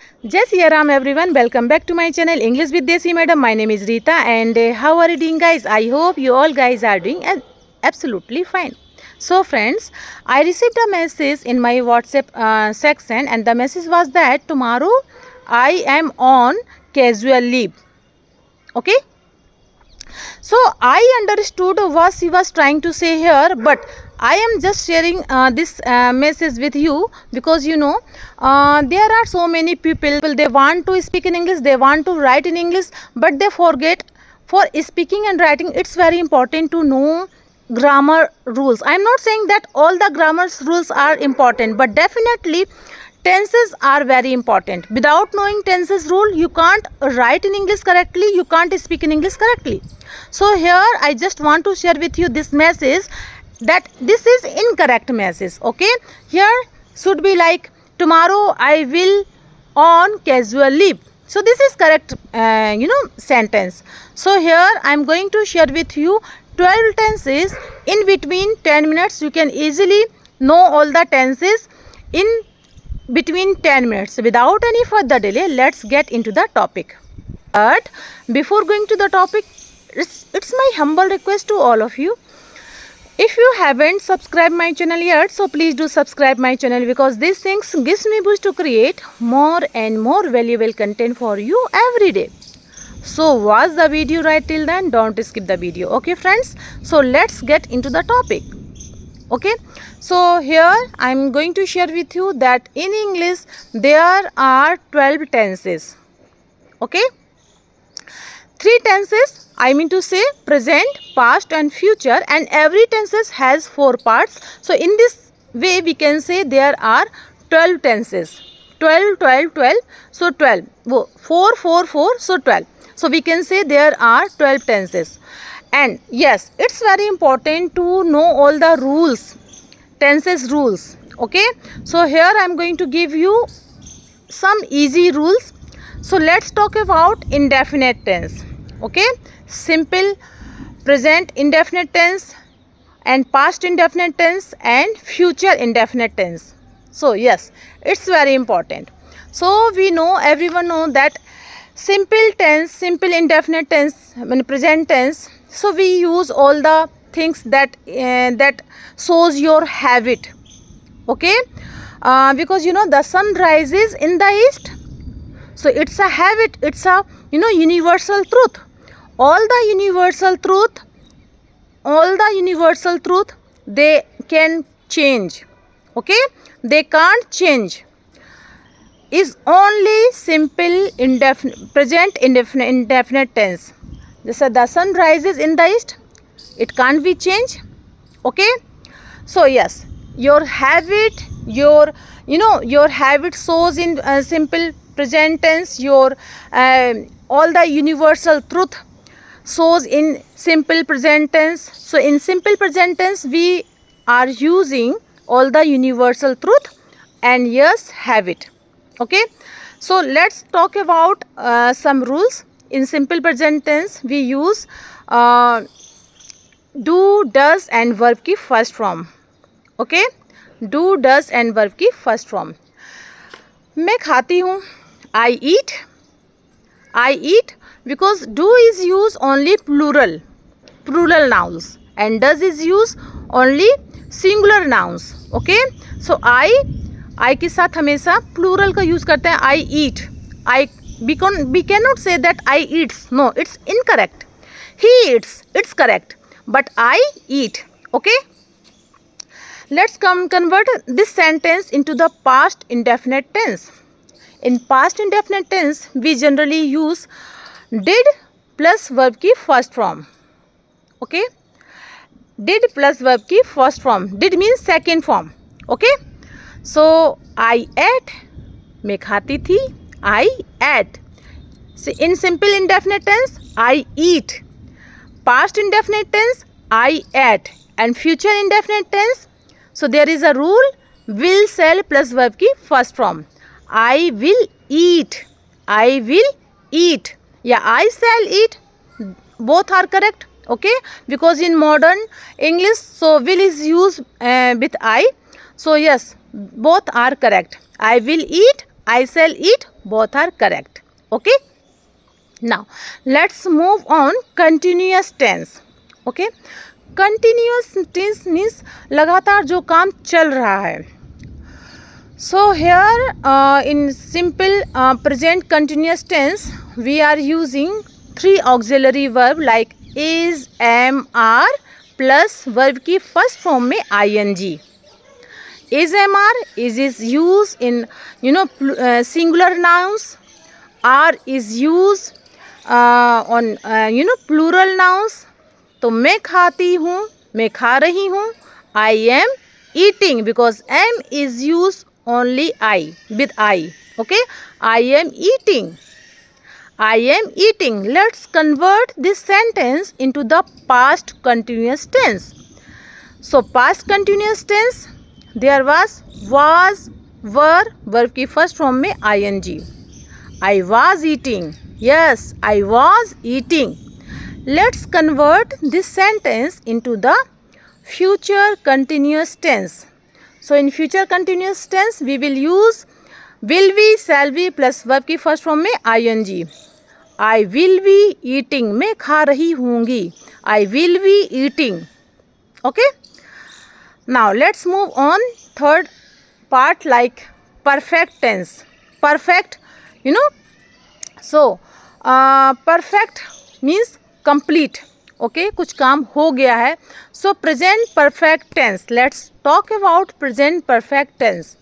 Jai Siya Ram everyone, welcome back to my channel English with Desi Madam. My name is Rita and how are you doing guys? I hope you all guys are doing absolutely fine. So friends, I received a message in my WhatsApp section and the message was that tomorrow I am on casual leave. Okay. So I understood what she was trying to say here, but I am just sharing this message with you because there are so many people, they want to speak in English, they want to write in English, but they forget for speaking and writing it's very important to know grammar rules. I am not saying that all the grammar rules are important, but definitely tenses are very important. Without knowing tenses rule, you can't write in English correctly, you can't speak in English correctly. So here I just want to share with you this message that this is incorrect message. Okay, here should be like tomorrow I will on casual leave. So this is correct sentence. So here I am going to share with you 12 tenses in between 10 minutes. You can easily know all the tenses in between 10 minutes. Without any further delay, let's get into the topic. But before going to the topic, it's my humble request to all of you. If you haven't subscribed my channel yet, so please do subscribe my channel because these things gives me boost to create more and more valuable content for you every day. So watch the video right till then, don't skip the video. Okay friends, so let's get into the topic. Okay, so here I am going to share with you that in English there are 12 tenses. Okay, 3 tenses, I mean to say present, past and future, and every tenses has 4 parts. So in this way we can say there are 12 tenses. 12, 12, 12, so 12. 4, 4, 4, so 12. So we can say there are 12 tenses. And yes, it's very important to know all the rules, tenses rules. Okay, so here I am going to give you some easy rules. So let's talk about indefinite tense. Okay, simple, present indefinite tense and past indefinite tense and future indefinite tense. So yes, it's very important. So we know, everyone know that simple tense, simple indefinite tense, present tense. So we use all the things that that shows your habit. Okay, because the sun rises in the east. So it's a habit, it's a universal truth. All the universal truth, they can change. Okay, they can't change. Is only simple present indefinite tense. The sun rises in the east, it can't be changed. Okay, so yes, your habit, your habit shows in simple present tense. Your all the universal truth shows in simple present tense. So in simple present tense we are using all the universal truth and yes, habit. Okay, so let's talk about some rules. In simple present tense we use do, does and verb की first form. Okay, do, does and verb की first form. मैं खाती हूँ, I eat. I eat because do is used only plural nouns and does is used only singular nouns. Okay, so I के साथ हमेशा plural का use करते हैं. I eat. We cannot say that I eats. No, it's incorrect. He eats. It's correct. But I eat. Okay. Let's convert this sentence into the past indefinite tense. In past indefinite tense, we generally use did plus verb की first form. Okay. Did plus verb की first form. Did means second form. Okay. So I ate. मैं खाती थी. I ate. So in simple indefinite tense, I eat. Past indefinite tense, I ate. And future indefinite tense, so there is a rule, will, shall plus verb की first form. I will eat. I will eat. Yeah, I shall eat. Both are correct. Okay, because in modern English, so will is used with I. So yes, both are correct. I will eat, I shall eat, both are correct. Okay. Now let's move on continuous tense. Okay. Continuous tense means लगातार जो काम चल रहा है. So here in simple present continuous tense we are using three auxiliary verb like is, am, are plus verb की first form में ing. Is, am, are is used in singular nouns. Are is used on plural nouns. तो मैं खाती हूँ, मैं खा रही हूँ. I am eating because am is used only I with I. Okay, I am eating. I am eating. Let's convert this sentence into the past continuous tense. So past continuous tense there was, were, verb की first form में ing. I was eating. Yes, I was eating. Let's convert this sentence into the future continuous tense. So in future continuous tense we will use will be, shall be plus verb की first form में ing. I will be eating. मैं खा रही होंगी. I will be eating. Okay. Now let's move on third part like perfect tense. Perfect, so perfect means complete. Okay, कुछ काम हो गया है. So present perfect tense. Let's talk about present perfect tense.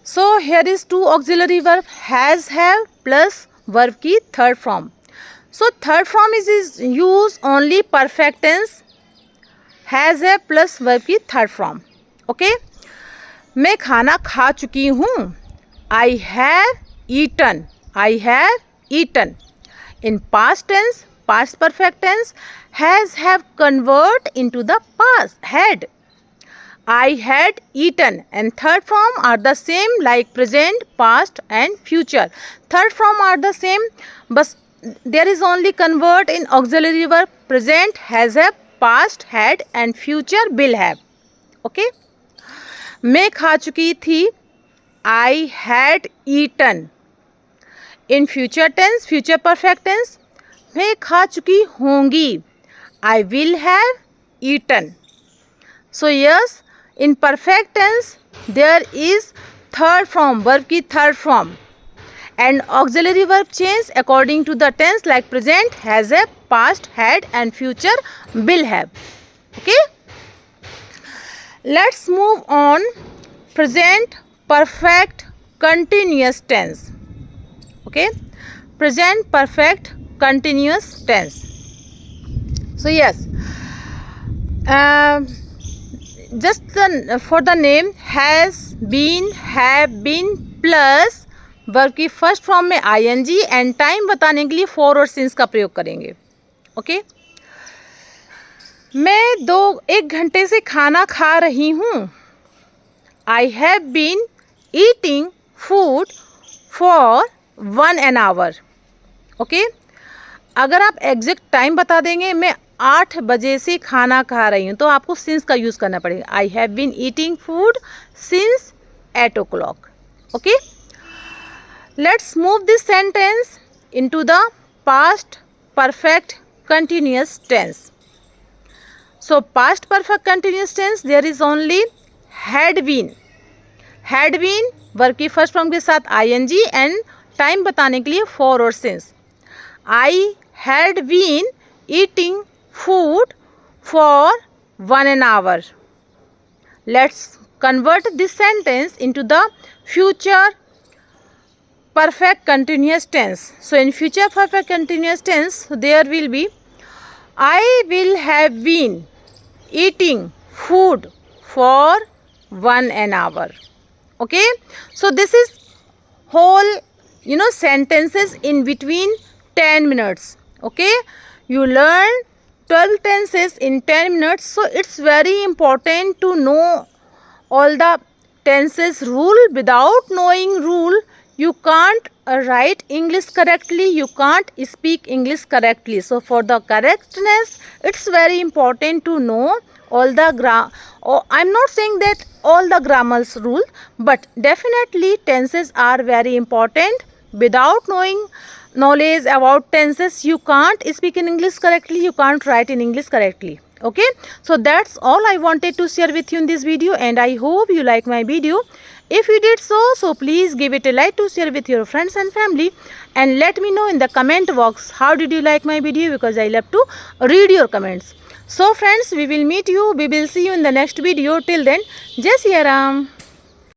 So here is two auxiliary verb has, have plus verb की third form. So third form is used only perfect tense. Has है plus verb की third form. Okay. मैं खाना खा चुकी हूँ. I have eaten. I have eaten. In past tense, past perfect tense, has have convert into the past had. I had eaten and third form are the same like present, past and future. Third form are the same but there is only convert in auxiliary verb. Present has have, past had and future will have. Okay. मैं खा चुकी थी. I had eaten. In future tense, future perfect tense, मैं खा चुकी होंगी. I will have eaten. So yes, in perfect tense there is third form, verb की third form, and auxiliary verb change according to the tense like present has have, past had and future will have. Okay. Let's move on present perfect continuous tense. Okay. Present perfect continuous tense. So yes, just for the name has been, have been plus verb की first form में ing and time बताने के लिए for और since का प्रयोग करेंगे. Okay. मैं 1 घंटे से खाना खा रही हूँ. I have been eating food for 1 hour. Okay. अगर आप एग्जैक्ट टाइम बता देंगे मैं 8 बजे से खाना खा रही हूँ तो आपको सिंस का यूज़ करना पड़ेगा. I have been eating food since 8 o'clock. Okay. Let's move this sentence into the past perfect continuous tense. So past perfect continuous tense there is only had been. Had been verb की first form के साथ ing and time बताने के लिए for और since. I had been eating food for 1 hour. Let's convert this sentence into the future perfect continuous tense. So in future perfect continuous tense there will be I will have been eating food for 1 hour. Okay. So this is whole sentences in between 10 minutes. Okay. You learn 12 tenses in 10 minutes. So it's very important to know all the tenses rule. Without knowing rule you can't write English correctly, you can't speak English correctly. So for the correctness it's very important to know all the I'm not saying that all the grammars rule, but definitely tenses are very important. Without knowledge about tenses, you can't speak in English correctly, you can't write in English correctly. Okay, so that's all I wanted to share with you in this video, and I hope you like my video. If you did so please give it a like to share with your friends and family, and let me know in the comment box how did you like my video, because I love to read your comments. So friends, we will see you in the next video. Till then, Jai Siya Ram.